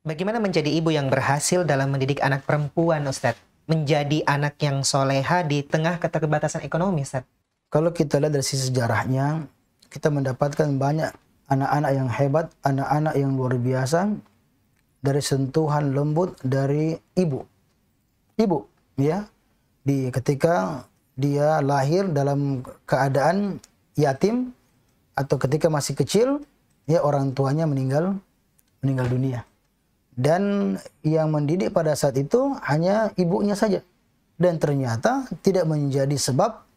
Bagaimana menjadi ibu yang berhasil dalam mendidik anak perempuan, Ustadz? Menjadi anak yang soleha di tengah keterbatasan ekonomi, Ustadz. Kalau kita lihat dari sisi sejarahnya, kita mendapatkan banyak anak-anak yang hebat, anak-anak yang luar biasa dari sentuhan lembut dari ibu. Ibu, ya, ketika dia lahir dalam keadaan yatim atau ketika masih kecil, ya orang tuanya meninggal dunia. Dan yang mendidik pada saat itu hanya ibunya saja. Dan ternyata tidak menjadi sebab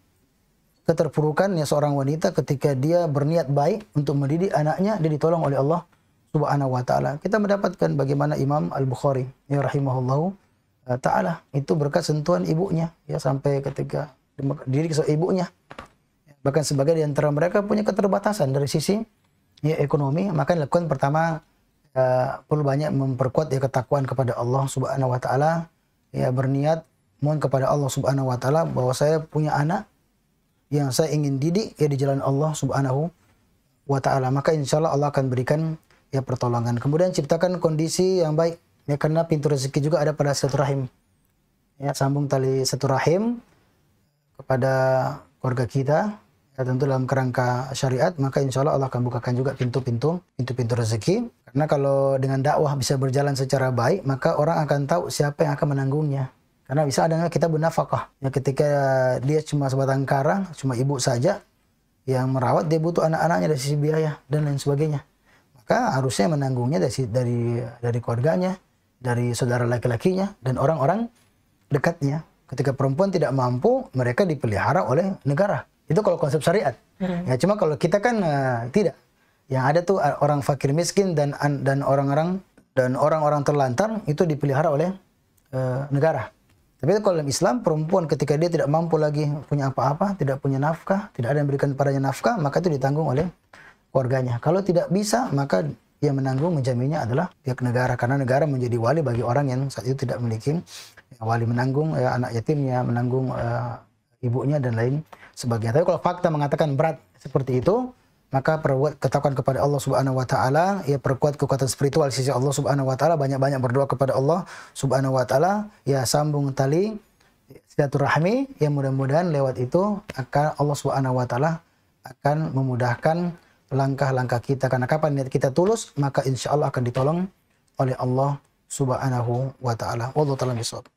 keterpurukan ya seorang wanita ketika dia berniat baik untuk mendidik anaknya, dia ditolong oleh Allah Subhanahu wa taala. Kita mendapatkan bagaimana Imam Al-Bukhari ya rahimahullahu taala itu berkat sentuhan ibunya ya sampai ketika dididik oleh ibunya. Bahkan sebagai di antara mereka punya keterbatasan dari sisi ya ekonomi, maka yang dilakukan pertama perlu banyak memperkuat ya ketakwaan kepada Allah Subhanahu wa taala, ya berniat mohon kepada Allah Subhanahu wa taala bahwa saya punya anak yang saya ingin didik ya di jalan Allah Subhanahu wa taala, maka insyaallah Allah akan berikan ya pertolongan. Kemudian ciptakan kondisi yang baik ya, karena pintu rezeki juga ada pada silaturahim. Ya, sambung tali silaturahim kepada keluarga kita. Ya, tentu dalam kerangka syariat, maka insya Allah Allah akan bukakan juga pintu-pintu rezeki. Karena kalau dengan dakwah bisa berjalan secara baik, maka orang akan tahu siapa yang akan menanggungnya. Karena bisa adanya kita bernafkah. Ya, ketika dia cuma sebatang kara, cuma ibu saja yang merawat, dia butuh anak-anaknya dari sisi biaya dan lain sebagainya. Maka harusnya menanggungnya dari keluarganya, dari saudara laki-lakinya, dan orang-orang dekatnya. Ketika perempuan tidak mampu, mereka dipelihara oleh negara. Itu kalau konsep syariat. Ya, cuma kalau kita kan tidak. Yang ada tuh orang fakir miskin dan orang-orang terlantar itu dipelihara oleh negara. Tapi kalau dalam Islam, perempuan ketika dia tidak mampu lagi punya apa-apa, tidak punya nafkah, tidak ada yang berikan padanya nafkah, maka itu ditanggung oleh keluarganya. Kalau tidak bisa, maka yang menanggung menjaminnya adalah pihak negara, karena negara menjadi wali bagi orang yang saat itu tidak memiliki wali, menanggung anak yatimnya, menanggung ibunya dan lain sebagainya. Tapi kalau fakta mengatakan berat seperti itu, maka perbuat ketakwaan kepada Allah Subhanahu wa taala, ya perkuat kekuatan spiritual sisi Allah Subhanahu wa taala, banyak-banyak berdoa kepada Allah Subhanahu wa taala, ya sambung tali silaturahmi, yang mudah-mudahan lewat itu akan Allah Subhanahu wa taala akan memudahkan langkah-langkah kita, karena kapan niat kita tulus, maka insya Allah akan ditolong oleh Allah Subhanahu wa taala. Wallahu ta'ala bishawab.